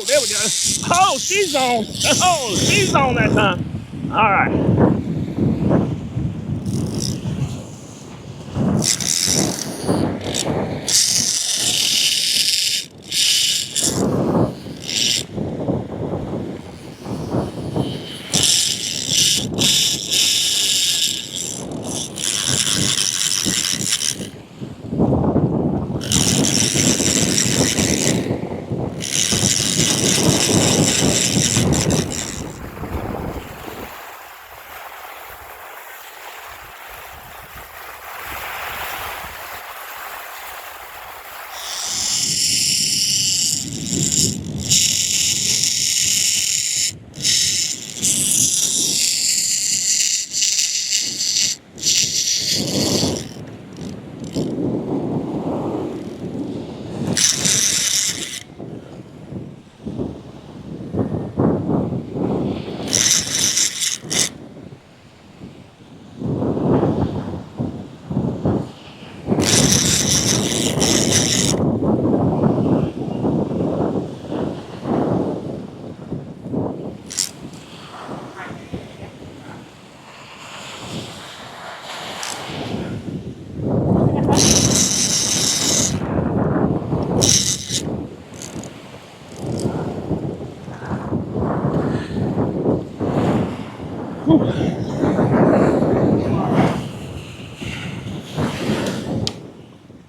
Oh, there we go. Oh, she's on. Oh, she's on that time. All right.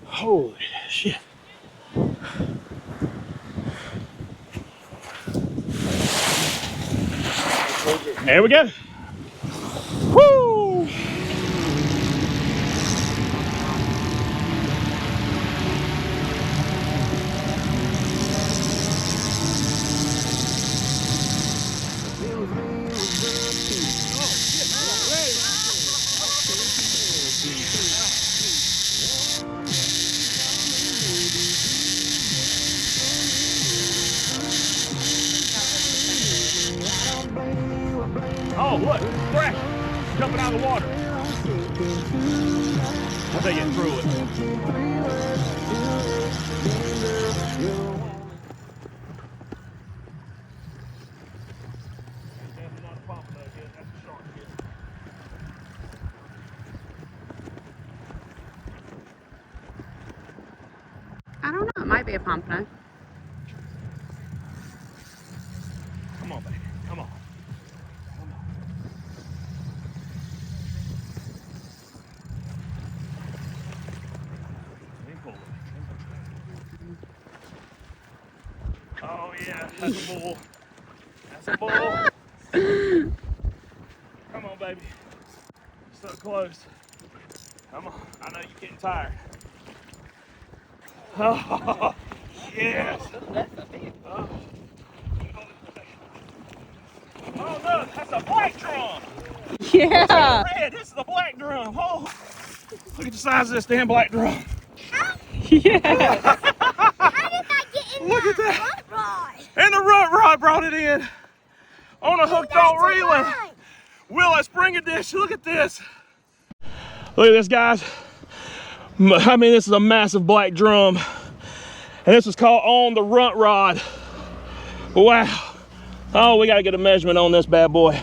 Holy shit. There we go. Woo! Oh, look, fresh, jumping out of the water. Once they get through it. I don't know. It might be a pompano. Come on, baby. Come on. Come on. Let me pull it. Oh, yeah. That's a bull. That's a bull. Come on, baby. So close. Come on. I know you're getting tired. Oh, yes. Oh. Oh, look, that's a black drum. Yeah. Red, this is a black drum. Oh, look at the size of this damn black drum. Yeah. How did that get in Look at that that. rut rod? And the rut rod brought it in on a hooked on reeling. Right. Will, let's bring a dish. Look at this. Look at this, guys. I mean, this is a massive black drum. And this was called on the rut rod. Wow. Oh, we got to get a measurement on this bad boy.